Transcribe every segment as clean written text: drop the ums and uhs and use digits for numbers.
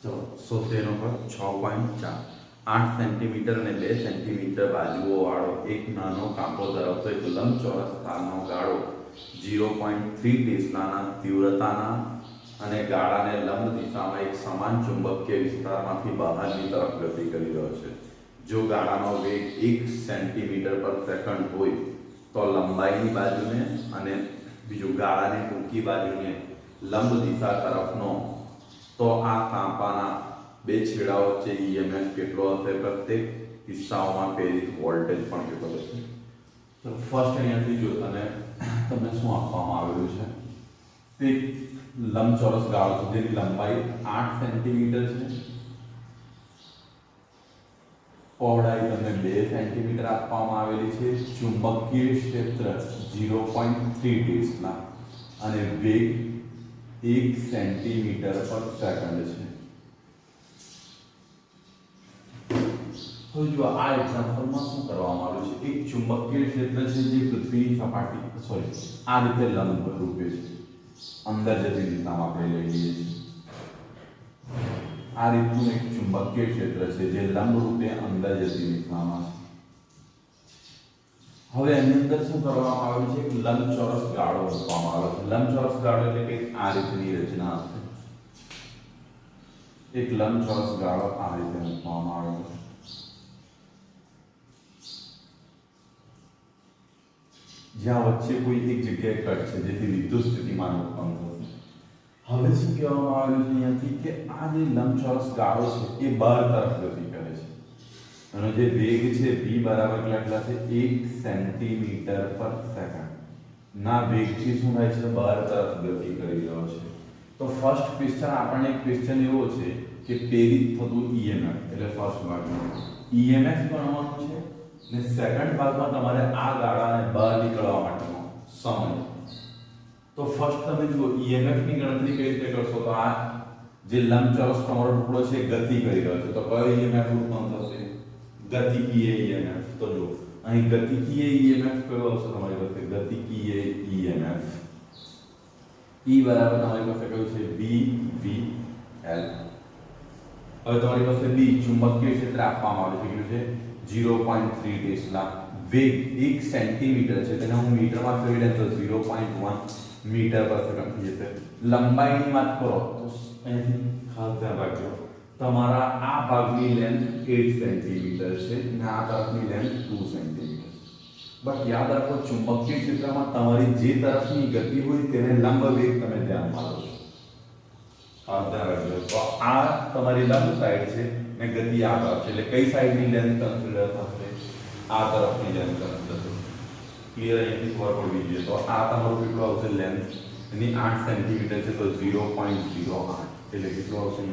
તો 76 8 સેન્ટીમીટર અને 2 સેન્ટીમીટર બાજુઓ વાળો એક નાનો કાપો ધરાવતો એક લંબચોરસ તારનો ગાળો 0.3 ટેસ્લાના તીવ્રતાના અને ગાળાને લંબ દિશામાં એક સમાન ચુંબકીય વિસ્તારમાંથી બહારની તરફ ગતિ કરી રહ્યો છે. જો ગાળાનો વેગ 1 સેન્ટીમીટર પર સેકન્ડ હોય તો લંબાઈની બાજુને અને બીજું ગાળાની ટૂંકી બાજુને લંબ દિશા તરફનો તો આ કાંપાના બે છેડાઓ વચ્ચે ઈએમએફ કેટલો હશે, પ્રત્યેક કિસ્સાઓમાં પ્રેરિત વોલ્ટેજ પણ કેટલો હશે. તો ફર્સ્ટ અહીંયાથી જો તમને શું આપવામાં આવેલું છે, તે લંબચોરસ ગાળો છે જેની લંબાઈ 8 સેન્ટીમીટર છે, પહોળાઈ તમને 2 સેન્ટીમીટર આપવામાં આવેલી છે, ચુંબકીય ક્ષેત્ર 0.3 ટેસ્લા અને વેગ 1 સેન્ટીમીટર પર સેકન્ડ છે. તો જો આ એક્ઝામ્પલમાં શું કરવામાં આવ્યું છે, એક ચુંબકીય ક્ષેત્ર છે જે પૃથ્વીની સપાટી આ રીતે લંબ રૂપે છે, અંદર જતી દિશામાં આપણે લઈ લઈએ છીએ. આ રીતનું એક ચુંબકીય ક્ષેત્ર છે જે લંબ રૂપે અંદર જતી દિશામાં છે. હવે એની અંદર શું કરવામાં આવ્યું છે, એક લંબચોરસ ગાળો મૂકવામાં આવ્યો છે. લંબચોરસ ગાળો એટલે કે આ રીતની રચના હશે. એક લંબચોરસ ગાળો આ રીતે મૂકવામાં આવ્યો છે. જ્યાં વચ્ચે કોઈ એક જગ્યાએ કટ છે જેથી વિદ્યુત સ્થિતિમાન ઉત્પન્ન થશે. હવે શું કહેવામાં આવ્યું છે અહીંયાથી કે આ જે લંબચોરસ ગાળો છે એ બહાર તરફ ગતિ કરે છે અને જે વેગ છે v બરાબર કેટલા છે 1 સેન્ટીમીટર પર સેકન્ડ ના વેગથી શું થાય છે, બહાર તરફ ગતિ કરી રહ્યો છે. તો ફર્સ્ટ ક્વેશ્ચન આપણને એક ક્વેશ્ચન એવો છે કે પ્રેરિત થતું ઈએમએફ એટલે ફર્સ્ટ ભાગમાં ઈએમએફ ગણવાનું છે ને સેકન્ડ ભાગમાં તમારે આ ગાળાને બહાર નીકળવા માટેનો સમય. તો ફર્સ્ટ તમે જુઓ ઈએમએફ ની ગણતરી કઈ રીતે કરશો, તો આ જે લંબચોરસ તમારો ટુકડો છે ગતિ કરી રહ્યો છે તો કયો ઈએમએફ ઉત્પન્ન થશે, ગતિકીય ઈએમએફ. તો જો અહીં ગતિકીય ઈએમએફ કયો આવશે તમારી પાસે, ગતિકીય ઈએમએફ E બરાબર તમારી પાસે કયું છે VVL. હવે તમારી પાસે B ચુંબકીય ક્ષેત્ર આપવામાં આવે છે, કેટલું છે 0.3 ટેસ્લા, વેગ 1 સેન્ટીમીટર છે તેને હું મીટરમાં ફેરવી દઉં તો 0.1 મીટર પર સેકન્ડ થઈ જશે. લંબાઈની વાત કરો તો અહીંથી ખાસ ધ્યાન રાખજો, તમારા આ ભાગની લેન્થ 8 સેન્ટીમીટર છે અને આ તરફની લેન્થ 2 સેન્ટીમીટર. બટ યાદ રાખો ચુંબકીય ક્ષેત્રમાં તમારી જે તરફની ગતિ હોય તેને લંબ વેગ તમે ધ્યાનમાં લો છો. ખાસ ધ્યાન રાખજો. તો આ તમારી લંબ સાઈડ છે ને ગતિ આ તરફ છે એટલે કઈ સાઈડની લેન્થ કન્સિડર થશે, આ તરફની લેન્થ કન્સિડર થશે. ક્લિયર અહીંથી ખબર પડવી જોઈએ. તો આ તમારું કેટલું આવશે લેન્થ એની 8 સેન્ટીમીટર છે તો 0.08 એટલે કેટલું આવશે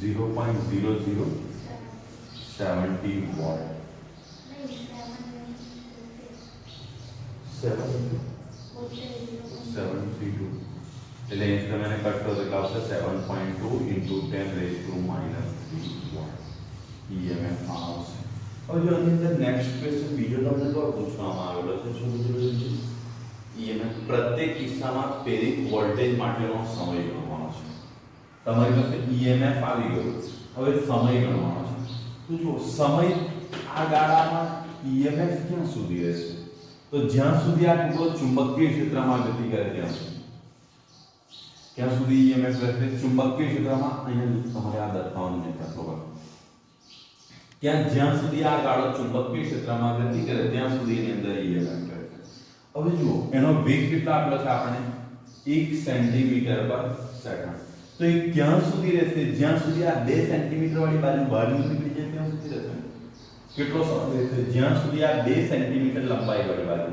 0.0070 વોટ 732 એટલે અહીં તમે કટ કરો તો આવશે 7.2 into 10 raised to -3 vote EMF આવશે. હવે જો આની અંદર નેક્સ્ટ ક્વેશ્ચન બીજો તમને તો પૂછવામાં આવેલો છે, શું પૂછેલું છે, ઈએમએફ પ્રત્યેક કિસ્સામાં પ્રેરિત વોલ્ટેજ માટેનો સમય ગણવાનો છે. તમારી પાસે ઈએમએફ આવી ગયો, હવે સમય ગણવાનો છે. તો જો સમય આ ગાળામાં ઈએમએફ ક્યાં સુધી રહેશે, તો જ્યાં સુધી આ ટુકડો ચુંબકીય ક્ષેત્રમાં ગતિ કરે ત્યાં સુધી ઈએમએફ રહેશે. ચુંબકીય ક્ષેત્રમાં અહીંયા તમારે આ દર્શાવવાનું છે બરાબર, જ્યાં સુધી આ ગાળો ચુંબકીય ક્ષેત્રમાં ગતિ કરે ત્યાં સુધી એની અંદર ઈએમએફ રહેશે. હવે જુઓ એનો વેગ કેટલો આપેલો છે આપણે 1 સેન્ટીમીટર પર સેકન્ડ. તો એ ક્યાં સુધી રહેશે, જ્યાં સુધી આ 2 સેન્ટીમીટર વાળી બાજુ બહાર નીકળી જાય ત્યાં સુધી રહેશે. કેટલો સમય રહેશે, જ્યાં સુધી આ 2 સેન્ટીમીટર લંબાઈ વાળી બાજુ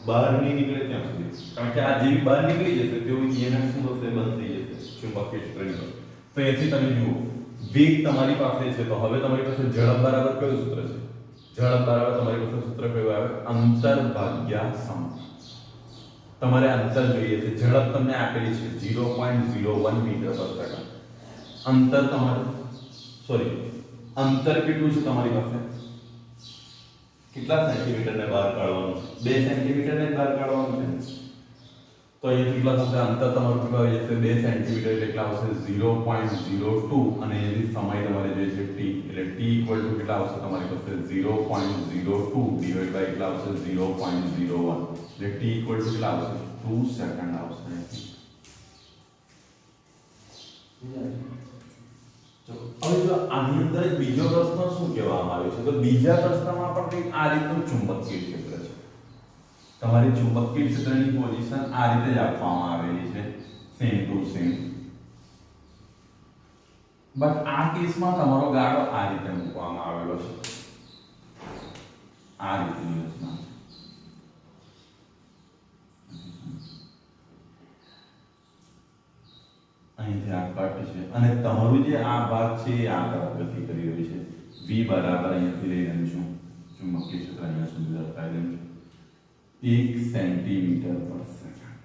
બહાર નહીં નીકળે ત્યાં સુધી. કારણ કે આ જેવી બહાર નીકળી જશે તેવો ઈએમએફ શું થશે, બંધ થઈ જશે ચુંબકીય ક્ષેત્રની. તો એથી તમે જુઓ વેગ તમારી પાસે છે તો હવે તમારી પાસે ઝડપ બરાબર કયું સૂત્ર છે, ઝડપ બરાબર તમારી પાસે સૂત્ર કયું આવે, અંતર ભાગ્યા સમય. તમારે અંતર જોઈએ છે, ઝડપ તમને આપેલી છે 0.01 મીટર પર સેકન્ડ. અંતર તમારે અંતર કેટલું છે તમારી પાસે, કેટલા સેન્ટીમીટર ને બહાર કાઢવાનું છે, 2 સેન્ટીમીટર ને બહાર કાઢવાનું છે. તો અહીંયા કેટલા થશે અંતર તમારું કેટલું આવી જશે 2 સેન્ટીમીટર એટલે કેટલા આવશે 0.02 અને એની સમય તમારે જે છે t એટલે t કેટલા આવશે તમારી પાસે 0.02 ડિવાઇડ બાય કેટલા આવશે 0.01 એટલે t કેટલા આવશે 2 સેકન્ડ આવશે હવે જો આની અંદર એક બીજો પ્રશ્ન શું કહેવામાં આવ્યો છે તો બીજા પ્રશ્નમાં પણ કંઈક આ રીતનું ચુંબકીય ક્ષેત્ર છે તમારી ચુંબકીય ક્ષેત્રની પોઝિશન આ રીતે જ આપવામાં આવેલી છે સેમ ટુ સેમ બટ આ કેસમાં તમારો ગાળો આ રીતે મૂકવામાં આવેલો છે આ રીતની રચના અહીંથી આ કટ છે અને તમારું જે આ ભાગ છે એ આ તરફ ગતિ કરી રહ્યું છે v બરાબર અહીંયાથી લઈ રહ્યું છું ચુંબકીય ક્ષેત્ર અહીંયા સુધી દર્શાવી રહ્યું છું 1 સેન્ટીમીટર પર સેકન્ડ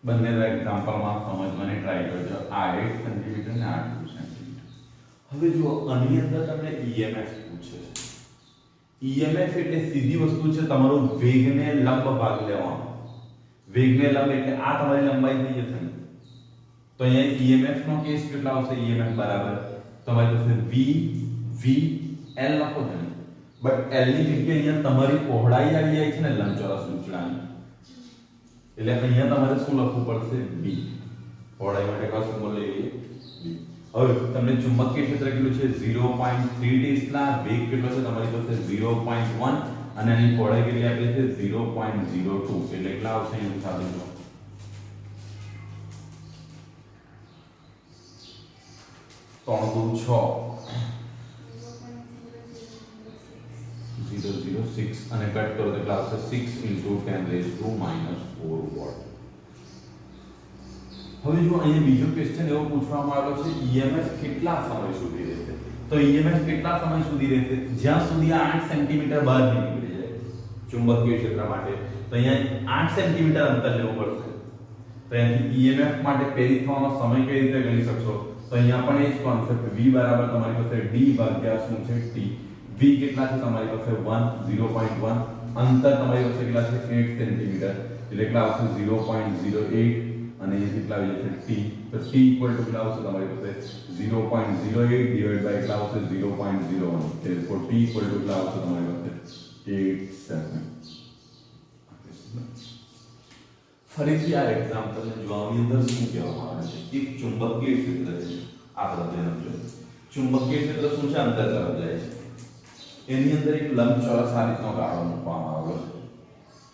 બંનેના એક્ઝામ્પલમાં સમજવાની ટ્રાય કરજો આ 8 સેન્ટીમીટર ને આ 2 સેન્ટીમીટર હવે જો આની અંદર તમને EMF પૂછે છે EMF એટલે સીધી વસ્તુ છે તમારો વેગને લંબ ભાગ લેવાનો વેગને લંબ એટલે આ તમારી લંબાઈ થઈ જશે ને તો અહીંયા EMF નો કેસ કેટલા આવશે EMF બરાબર તમારી પાસે v l લખો છો ને બટ l ની જગ્યાએ અહીંયા તમારી પહોળાઈ આવી જાય છે ને લંબચોરસ ઉંચળાની એટલે અહીંયા તમારે શું લખવું પડશે b પહોળાઈ માટે કયો સિમ્બોલ લઈએ b હવે તમને ચુંબકીય ક્ષેત્ર કેટલું છે 0.3 ટેસ્લા વેગ કેટલો છે તમારી પાસે 0.1 અને એની પહોળાઈ કેટલી આપેલી છે 0.02 એટલે કેટલા આવશે એનું સાદું જો 3 દુ 6 006 અને કટ કરો તો કેટલા આવશે 6 * 10⁻⁻⁴ વોટ હવે જો અહીંયા બીજો ક્વેશ્ચન એવો પૂછવામાં આવ્યો છે EMF કેટલા સમય સુધી રહેશે તો EMF કેટલા સમય સુધી રહેશે જ્યાં સુધી આ 8 સેન્ટીમીટર બહાર નીકળી જાય ચુંબકીય ક્ષેત્ર માટે તો અહીંયા 8 સેન્ટીમીટર અંતર લેવું પડશે તો અહીંથી EMF માટે પ્રેરિત થવાનો સમય કઈ રીતે ગણી શકશો તો અહીંયા પણ એ જ કોન્સેપ્ટ v બરાબર તમારી પાસે d ભાગ્યા શું છે t v કેટલા છે તમારી પાસે 1 0.1 અંતર તમારી પાસે કેટલા છે 8 સેન્ટીમીટર એટલે કેટલા આવશે 0.08 અને એ કેટલા આવી જશે t તો t કેટલા આવશે તમારી પાસે 0.08 ડિવાઇડ બાય કેટલા આવશે 0.01 એટલે t કેટલા આવશે તમારી પાસે 8 સેકન્ડ ફરીથી આ એક્ઝામ્પલ ને જોવાની અંદર શું કહેવામાં આવે છે એક ચુંબકીય ક્ષેત્ર છે આ તરફ ધ્યાન આપજો ચુંબકીય ક્ષેત્ર શું છે અંતર તરફ જાય છે એની અંદર એક લંબચોરસ આ રીતનો ગાળો મૂકવામાં આવ્યો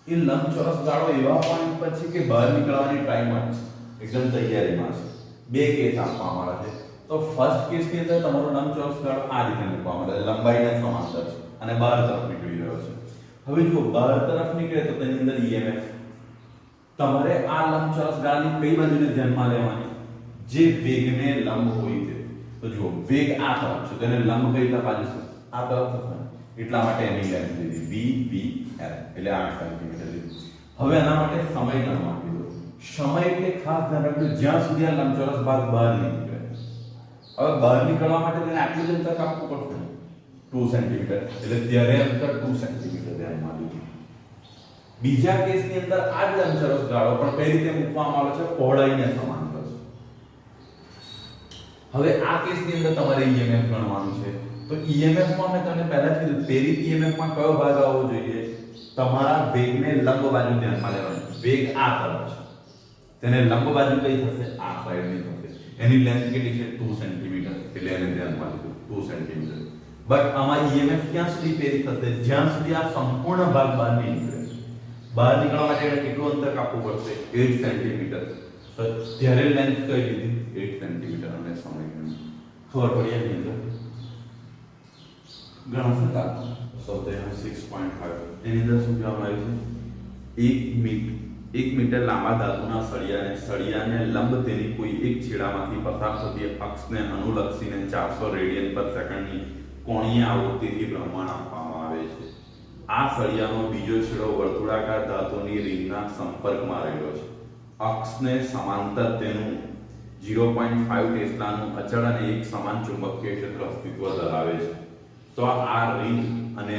છે એ લંબચોરસ ગાળો એવા પોઈન્ટ પર છે કે બહાર નીકળવાની ટ્રાયમાં છે એકદમ તૈયારીમાં છે બે કેસ આપવામાં આવે છે તો ફર્સ્ટ કેસ ની અંદર તમારો લંબચોરસ ગાળો આ રીતે મૂકવામાં આવે છે લંબાઈને સમાંતર છે અને બહાર તરફ નીકળી રહ્યો છે હવે જો બહાર તરફ નીકળે તો તેની અંદર EMF તમારે આ લંબચોરસ ગાળાની કઈ બાજુને ધ્યાનમાં લેવાની જે વેગને લંબ હોય છે તો જો વેગ આ તરફ છે તેને લંબ કઈ તરફ બાજુ છે આ તરફ થશે એટલા માટે એની લેન્થ લીધી v l એટલે 8 સેન્ટીમીટર લીધી હવે આના માટે સમય ગણવા કીધો સમય એટલે ખાસ ધ્યાન રાખજો જ્યાં સુધી આ લંબચોરસ ભાગ બહાર નીકળે હવે બહાર નીકળવા માટે તેને આટલું જ અંતર કાપવું પડશે 2 સેન્ટીમીટર એટલે ત્યારે અંતર 2 સેન્ટીમીટર ધ્યાનમાં લીધું બીજા કેસની અંદર આ જ લંબચોરસ ગાળો પણ કઈ રીતે મૂકવામાં આવે છે પહોળાઈને સમાંતર છે હવે આ કેસની અંદર તમારે EMF ગણવાનું છે તો EMF માં મેં તમને પહેલા જ કીધું પ્રેરિત EMF માં કયો ભાગ આવવો જોઈએ તમારા વેગને લંબ બાજુ ધ્યાનમાં લેવાની વેગ આ તરફ છે તેને લંબ બાજુ કઈ થશે આ સાઈડની થશે એની લેન્થ કેટલી છે 2 સેન્ટીમીટર એટલે એને ધ્યાનમાં લીધું 2 સેન્ટીમીટર બટ આમાં EMF ક્યાં સુધી પ્રેરિત થશે જ્યાં સુધી આ સંપૂર્ણ ભાગ બહાર નહીં નીકળે બહાર નીકળવા માટે કેટલું અંતર કાપવું પડશે 8 સેન્ટીમીટર તો ત્યારે લેન્થ કઈ લીધી 8 સેન્ટીમીટર અને સમય ખબર પડી એની અંદર ઘણા હતા સ્વાધ્યાય 6.5 એની અંદર શું કહેવામાં આવ્યું છે 1 મીટર લાંબા ધાતુના સળિયાને લંબ તેની કોઈ એક છેડામાંથી પસાર થતી અક્ષને અનુલક્ષીને 400 રેડિયન પર સેકન્ડની કોણીય આવૃત્તિથી ભ્રમણ આપવામાં આવે છે આ સળિયાનો બીજો છેડો વર્તુળાકાર ધાતુની રિંગના સંપર્કમાં રહેલો છે અક્ષને સમાંતર તેનું 0.5 ટેસ્લાનું અચળ અને એક સમાન ચુંબકીય ક્ષેત્ર અસ્તિત્વ ધરાવે છે તો આ રિંગ અને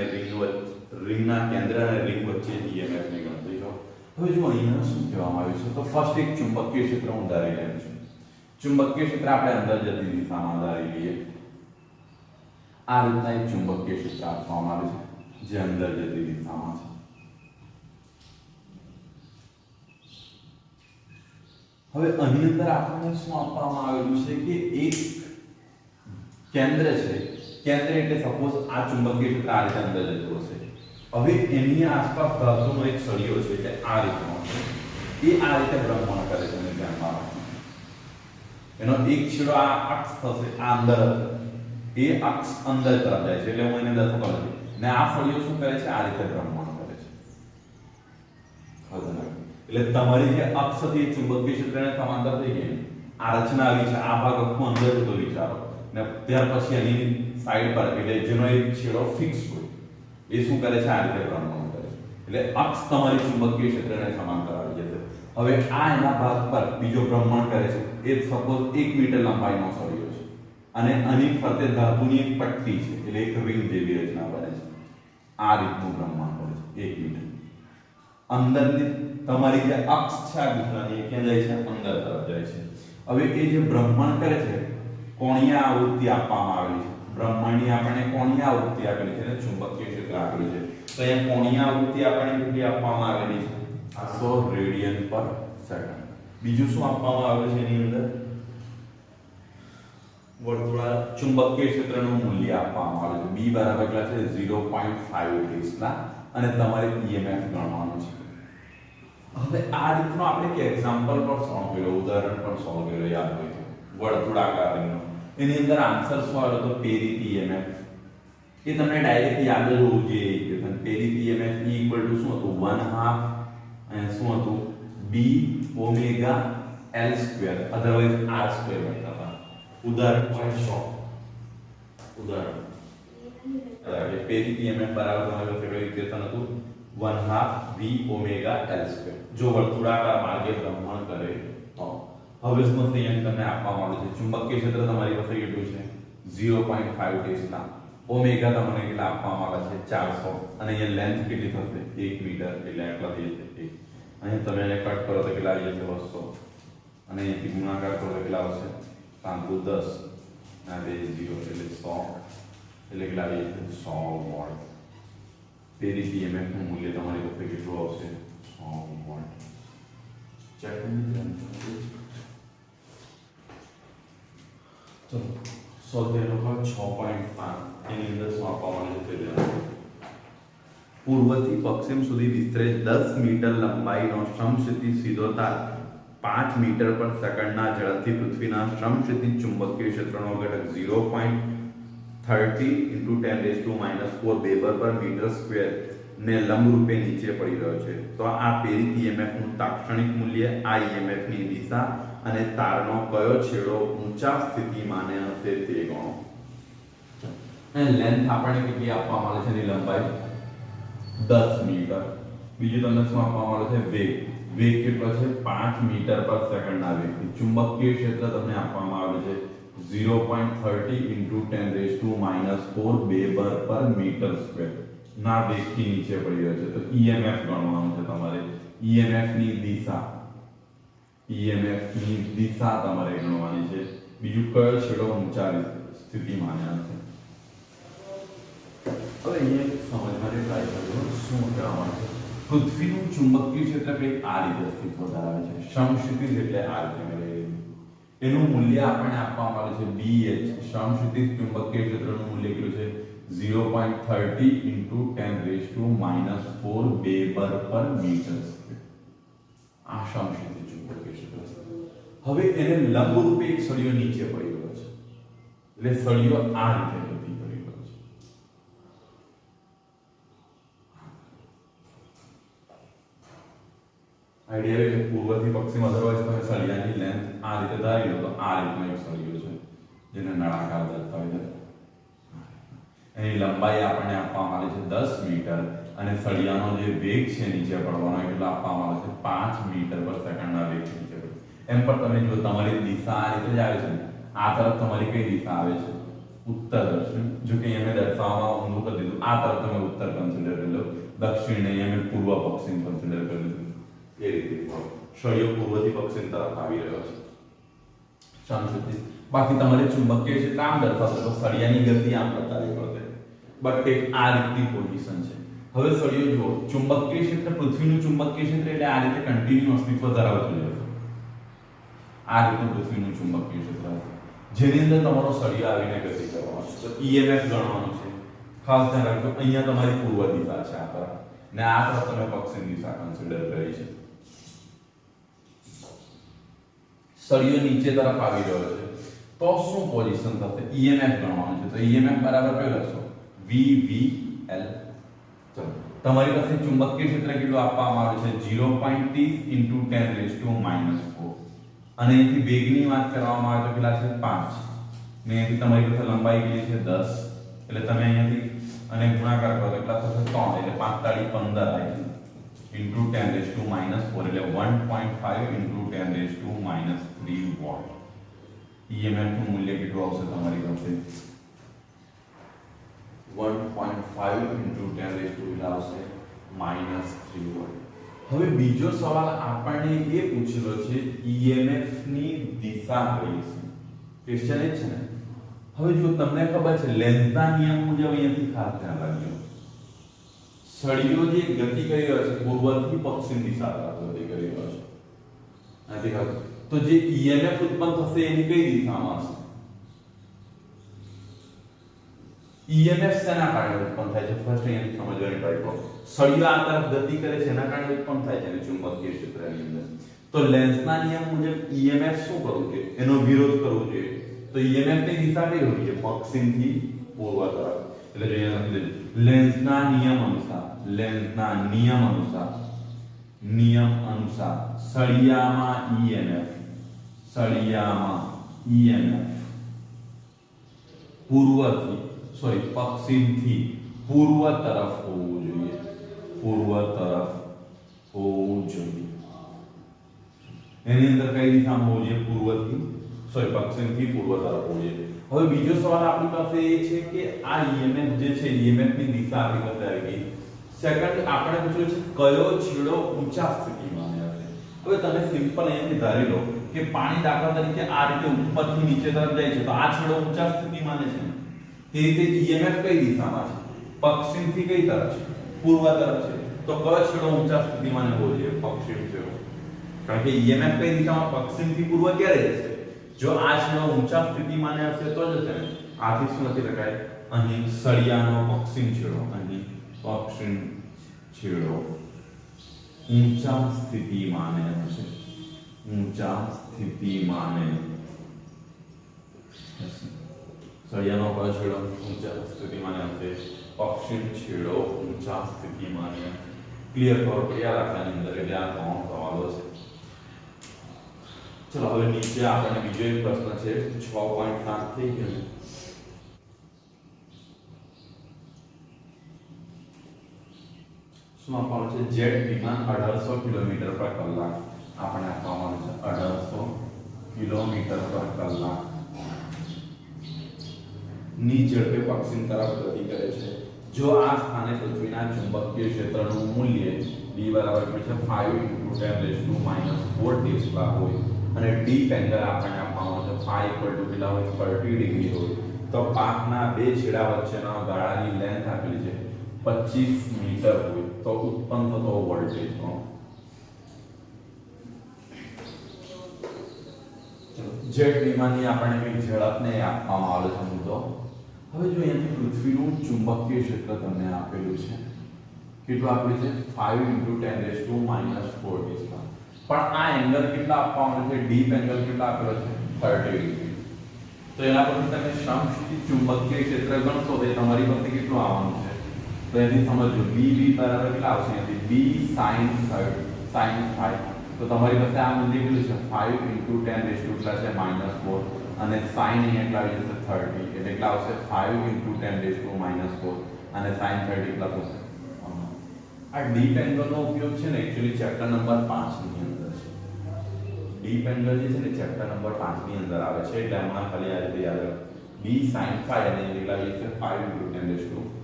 રિંગના કેન્દ્ર અને રિંગ વચ્ચે EMF ની ગણતરી કરો હવે જો અહીંયા શું કહેવામાં આવ્યું છે તો ફર્સ્ટ એક ચુંબકીય ક્ષેત્ર હું ધારી લઉં છું. ચુંબકીય ક્ષેત્ર આપણે અંદર જતી દિશામાં ધારી લઈએ. આ રીતના એક ચુંબકીય ક્ષેત્ર આપવામાં આવે છે જે અંદર જતી દિશામાં છે. હવે આની અંદર આપણને શું આપવામાં આવેલું છે કે એક કેન્દ્ર છે. કેન્દ્ર એટલે સપોઝ આ ચુંબકીય ક્ષેત્ર આ રીતે અંદર જતું હશે. હવે એની આસપાસ ધાતુનો એક સળિયો છે એટલે આ રીતનો છે. એ આ રીતે ભ્રમણ કરે છે અને ધ્યાનમાં રાખો. એનો એક છેડો આ અક્ષ થશે, આ અંદર હશે. એ અક્ષ અંદર તરફ જાય છે એટલે હું એને દર્શાવતો નથી. ને આ સળિયો શું કરે છે? આ રીતે ભ્રમણ કરે છે. એટલે તમારી જે અક્ષ હતી એ ચુંબકીય ક્ષેત્રને સમાંતર થઈ ગઈ. આ રચના આવી છે, આ ભાગ આખો અંદર જતો વિચારો ને ત્યાર પછી એની સાઈડ પર એટલે જેનો એક છેડો ફિક્સ હોય એ શું કરે છે? આ રીતે ભ્રમણ કરે છે. એટલે અક્ષ તમારી ચુંબકીય ક્ષેત્રને સમાંતર આવી જશે. હવે આ એના ભાગ પર બીજો ભ્રમણ કરે છે. એ સપોઝ 1 મીટર લંબાઈનો સળિયો છે અને આની ફરતે ધાતુની એક પટ્ટી છે એટલે એક રિંગ જેવી રચના બને છે. આ રીતનું ભ્રમણ કરે છે 1 મીટર. અંદરની તમારી જે અક્ષ છે આ દિશાની એ ક્યાં જાય છે? અંદર તરફ જાય છે. હવે એ જે ભ્રમણ કરે છે કોણીય આવૃત્તિ આપવામાં આવેલી છે. બ્રહ્માંડની આપણને કોણીય આવૃત્તિ આપેલી છે અને ચુંબકીય ક્ષેત્ર આપેલું છે. તો અહીંયા કોણીય આવૃત્તિ આપણને કેટલી આપવામાં આવેલી છે? 100 રેડિયન પર સેકન્ડ. બીજું શું આપવામાં આવેલું છે એની અંદર? વર્તુળાકાર ચુંબકીય ક્ષેત્રનું મૂલ્ય આપવામાં આવેલું છે. B બરાબર કેટલા છે? 0.5 ટેસ્લા અને તમારે EMF ગણવાનું છે. હવે આ રીતનો આપણે એક એક્ઝામ્પલ પર સોલ્વ કર્યો, ઉદાહરણ પર સોલ્વ કર્યો યાદ હોય તો વર્તુળાકારનો. એની અંદર આન્સર શું આવ્યો તો પ્રેરિત EMF. એ તમને ડાયરેક્ટ યાદ જ હોવું જોઈએ કે પ્રેરિત EMF E = શું હતું? 1/2 અને શું હતું? B omega L² otherwise R² લખતા હતા. ઉદાહરણ 6 ઉદાહરણ પ્રેરિત EMF બરાબર તમારી પાસે કઈ ઇક્વેશન હતું? 1/2 V ઓમેગા L². જો વર્તુળાકાર માર્ગે ભ્રમણ કરે તો હવે શું અહીંયા તમને આપવામાં આવ્યું છે ચુંબકીય ક્ષેત્ર તમારી પાસે કેટલું છે? 0.5 ટેસ્લા. ઓમેગા તમને કેટલા આપવામાં આવે છે? 400 અને અહીંયા લેન્થ કેટલી થશે? 1 મીટર એટલે આટલા થઈ જશે. અહીંયા તમે એને કટ કરો તો કેટલા આવી જશે? 200 અને અહીંથી ગુણાકાર કરો તો કેટલા આવશે? 510 ના 2 0 એટલે 100 એટલે કેટલા આવી જશે? 100 વોટ. પ્રેરિત EMF નું મૂલ્ય તમારી પાસે કેટલું આવશે? 100 વોટ. ચેક કરી તો સ્વાધ્યાય નંબર 6.5 એની અંદર શું આપવામાં આવ્યું છે? પૂર્વથી પશ્ચિમ સુધી વિસ્તરેલ 10 મીટર લંબાઈનો સમક્ષિતિજ સીધો તાર 5 મીટર પર સેકન્ડના ઝડપથી પૃથ્વીના સમક્ષિતિજ ચુંબકીય ક્ષેત્રનો ઘટક 0.30 × 10⁻⁴ વેબર પર મીટર સ્ક્વેર ને લંબરૂપે નીચે પડી રહ્યો છે. તો આ પ્રેરિત EMF નું તાત્ક્ષણિક મૂલ્ય, આ EMF ની દિશા અને તારનો કયો છેડો ઊંચા સ્થિતિમાને હશે તે ગણો. અને લેન્થ આપણને કેટલી આપવામાં આવે છે? એની લંબાઈ 10 મીટર. બીજું તમને શું આપવામાં આવે છે? વેગ. વેગ કેટલો છે? 5 મીટર પર સેકન્ડના વેગથી. ચુંબકીય ક્ષેત્ર તમને આપવામાં આવે છે 0.30 × 10⁻⁴ વેબર પર મીટર સ્ક્વેર ના વેગથી નીચે પડી રહ્યો છે. તો EMF ગણવાનું છે તમારે. EMF ની દિશા તમારે ગણવાની છે. બીજું કયો છેડો ઊંચા સ્થિતિમાને હશે. હવે અહીંયા સમજવાની ટ્રાય કરજો શું કહેવામાં છે. પૃથ્વીનું ચુંબકીય ક્ષેત્ર કંઈક આ રીતે અસ્તિત્વ ધરાવે છે. સમક્ષિતિજ એટલે આ રીતે એનું મૂલ્ય આપણને આપવામાં આવે છે BH. સમક્ષિતિજ ચુંબકીય ક્ષેત્રનું મૂલ્ય કેટલું છે? 0.30 × 10⁻⁴ વેબર પર મીટર સ્ક્વેર. આ સમક્ષિતિજ ચુંબકીય ક્ષેત્ર છે. હવે એને લંબરૂપે એક સળિયો નીચે પડી રહ્યો છે એટલે સળિયો આ રીતે ગતિ કરી રહ્યો છે. આઈડિયા એ પૂર્વથી પશ્ચિમ અધરવાઇઝ તમે સળિયાની લેન્થ આ રીતે ધારી લો તો આ રીતનો એક સળિયો છે જેને નળાકાર દર્શાવે છે. એની લંબાઈ આપણને આપવામાં આવે છે 10 મીટર અને સળિયાનો જે વેગ છે નીચે પડવાનો એટલો આપવામાં આવે છે 5 મીટર પર સેકન્ડના વેગથી નીચે પડે. એમ પર તમે જો તમારી દિશા આ રીતે જ આવે છે. આ તરફ તમારી કઈ દિશા આવે છે? ઉત્તર દક્ષિણ. જો કે અહીંયા મેં દર્શાવવામાં ઊંધું કરી દીધું. આ તરફ તમે ઉત્તર કન્સિડર કરી લો, દક્ષિણ ને અહીંયા મેં પૂર્વ પશ્ચિમ કન્સિડર કરી દીધું. સળિયો પૂર્વથી પશ્ચિમ તરફ આવી રહ્યો છે શાંતિથી બાકી તમારે ચુંબકીય ક્ષેત્ર આમ દર્શાવશો તો સળિયાની ગતિ આમ બતાવવી પડશે બટ એક આ રીતની પોઝિશન છે હવે સળિયો જુઓ ચુંબકીય ક્ષેત્ર પૃથ્વીનું ચુંબકીય ક્ષેત્ર એટલે આ રીતે કન્ટિન્યુ અસ્તિત્વ ધરાવતું છે આ રીતે પૃથ્વીનું ચુંબકીય ક્ષેત્ર જેની અંદર તમારો સળિયો આવીને ગતિ કરવાનો છે તો EMF ગણવાનું છે ખાસ ધ્યાન રાખજો અહીંયા તમારી પૂર્વ દિશા છે આ તરફ ને આ તરફ તમે પશ્ચિમ દિશા કન્સિડર કરી છે સળિયો નીચે તરફ આવી રહ્યો છે તો શું પોઝિશન થશે EMF ગણવાનું છે તો EMF બરાબર કયું લખશો VVL ચલો તમારી પાસે ચુંબકીય ક્ષેત્ર કેટલું આપવામાં આવ્યું છે 0.30 × 10⁻⁻⁴ અને અહીંથી વેગની વાત કરવામાં આવે તો કેટલા છે 5 ને અહીંથી તમારી પાસે લંબાઈ કેટલી છે 10 એટલે તમે અહીંયાથી અને ગુણાકાર કરો તો કેટલા થશે 3 એટલે 5 તાળી 15 આવી into 10⁻⁴ એટલે 1.5 × 10⁻³ વોટ EMF નું મૂલ્ય કેટલું આવશે તમારી પાસે 1.5 × 10⁻³ આવશે -3 વોટ હવે બીજો સવાલ આપણને એ પૂછેલો છે EMF ની દિશા કઈ છે ક્વેશ્ચન એ છે ને હવે જો તમને ખબર છે લેન્ઝના નિયમ મુજબ અહીંયાથી ખાસ ધ્યાન રાખજો સળિયો જે ગતિ કરી રહ્યો છે પૂર્વથી પશ્ચિમ દિશા તરફ ગતિ કરી રહ્યો છે નથી ખબર તો જે EMF ઉત્પન્ન થશે એની કઈ દિશામાં હશે EMF શેના કારણે ઉત્પન્ન થાય છે ફર્સ્ટ અહીંયાથી સમજવાની ટ્રાય કરો સળિયો આ તરફ ગતિ કરે છે એના કારણે ઉત્પન્ન થાય છે ચુંબકીય ક્ષેત્રની અંદર તો લેન્ઝના નિયમ મુજબ EMF શું કરવું જોઈએ એનો વિરોધ કરવો જોઈએ તો EMF ની દિશા કઈ હોવી જોઈએ પશ્ચિમથી પૂર્વ તરફ એટલે જો અહીંયા લેન્ઝના નિયમ અનુસાર સળિયામાં EMF પશ્ચિમથી પૂર્વ તરફ હોવું જોઈએ એની અંદર કઈ દિશામાં હોવું જોઈએ પશ્ચિમથી પૂર્વ તરફ હોવું જોઈએ હવે બીજો સવાલ આપણી પાસે એ છે કે આ EMF જે છે EMF ની દિશા આપણી પાસે આવી ગઈ સેકન્ડ આપણે પૂછ્યું છે કયો છેડો ઊંચા સ્થિતિમાં હશે હવે તમે સિમ્પલ અહીંયાથી ધારી લો કે પાણી દાખલા તરીકે આ રીતે ઉપરથી નીચે તરફ જાય છે તો આ છેડો ઊંચા સ્થિતિમાં છે તે રીતે EMF કઈ દિશામાં છે પશ્ચિમથી કઈ તરફ છે પૂર્વ તરફ છે તો કયો છેડો ઊંચા સ્થિતિમાં હોવો જોઈએ પશ્ચિમ છેડો કારણ કે EMF કઈ દિશામાં પશ્ચિમથી પૂર્વ ક્યારે જશે જો આ છેડો ઊંચા સ્થિતિમાં હશે તો જ હશે આથી શું લખી શકાય અહીં સળિયાનો પશ્ચિમ છેડો ઊંચા સ્થિતિમાં હશે સળિયાનો કયો છેડો ઊંચા સ્થિતિમાં હશે પશ્ચિમ છેડો ઊંચા સ્થિતિમાં ક્લિયર ખબર પડી આ દાખલાની અંદર એટલે આ ત્રણ સવાલો છે ચલો હવે નીચે આપણને બીજો એક પ્રશ્ન છે 6.7 થઈ ગયો શું આપવાનું છે જેટ વિમાન 1800 કિલોમીટર પર કલાક આપણે આપવાનું છે 1800 કિલોમીટર પર કલાક ની ઝડપે પશ્ચિમ તરફ ગતિ કરે છે જો આ સ્થાને પૃથ્વીના ચુંબકીય ક્ષેત્રનું મૂલ્ય B બરાબર છે 5 × 10⁻⁴ ટેસ્લા હોય અને ડીપ એંગલ આપણને આપવામાં છે phi કેટલા હોય 30 ડિગ્રી હોય તો પાકના બે છેડા વચ્ચેના ગાળાની લેન્થ આપેલી છે 25 મીટર હોય તો ઉત્પન્ન થતો વોલ્ટેજ જેટ વિમાનની આપણને કઈ ઝડપને આપવામાં આવે છે મુદ્દો હવે જો અહીંયાથી પૃથ્વીનું ચુંબકીય ક્ષેત્ર તમને આપેલું છે કેટલું આપેલું છે 5 × 10⁻⁴ ટેસ્લા પણ આ એંગલ કેટલા આપવામાં છે ડીપ એંગલ કેટલા આપેલો છે 30 ડિગ્રી તો એના પરથી તમે સમસ્થિતિ ચુંબકીય ક્ષેત્ર ગણશો તો તમારી પાસે કેટલું આવવાનું છે તો એની સમજો b બરાબર કેટલા આવશે અહીંયાથી b sin 5 તો તમારી પાસે આ મૂલ્ય કેટલું છે 5 × 10⁻⁴ અને sin અહીંયા કેટલા આવી જશે 30 એટલે કેટલા આવશે 5 × 10⁻⁴ અને sin 30 કેટલા થશે આ ડીપ એંગલનો ઉપયોગ છે ને એક્ચ્યુઅલી ચેપ્ટર નંબર 5 ની અંદર છે ડીપ એંગલ જે છે ને ચેપ્ટર નંબર 5 ની અંદર આવે છે એટલે હમણાં ખાલી આ રીતે યાદ રાખો b sin 5 અને કેટલા આવી છે 5 × 10⁻⁴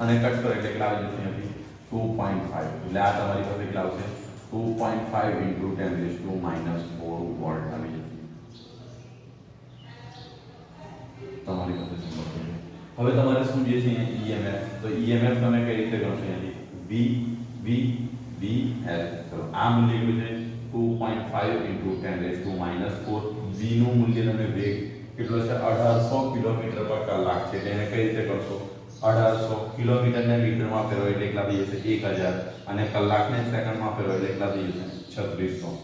અને કટ કરો એટલે કેટલા આવી જશે અહીંયાથી 2.5 એટલે આ તમારી પાસે કેટલા આવશે 2.5 into 10 raised to minus 4 volt આવી જતી તમારી પાસે સંબંધ છે. હવે તમારે શું જે છે અહીંયા ઈએમએફ, તો ઈએમએફ તમે કઈ રીતે ગણશો અહીંયાથી વી વી વી એલ. તો આ મૂલ્ય કેટલું છે 2.5 into 10 raised to minus 4. વી નું મૂલ્ય તમે વેગ કેટલો છે 1800 કિલોમીટર પર કલાક છે. તેને કઈ રીતે કરશો 1800 કિલોમીટરને મીટરમાં ફેરવો એટલે કેટલા થઈ જશે 1000 અને કલાકને સેકન્ડમાં ફેરવો એટલે કેટલા થઈ જશે 3600.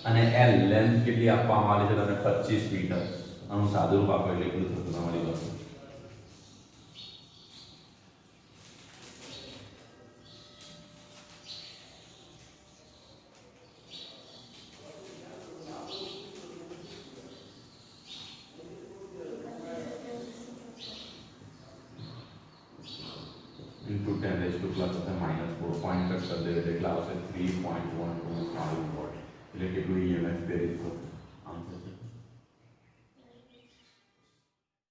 અને એલ લેન્થ કેટલી આપવામાં આવી છે તમને 25 મીટર. આનું સાદું રૂપ આપો એટલે કેટલું થતું તમારી પાસે into 10 raised to plus of minus 4 point cut કરી દે એટલે કેટલા આવશે 3.125 વોટ. એટલે કેટલું ઈએમએફ પ્રેરિત થશે આમ થશે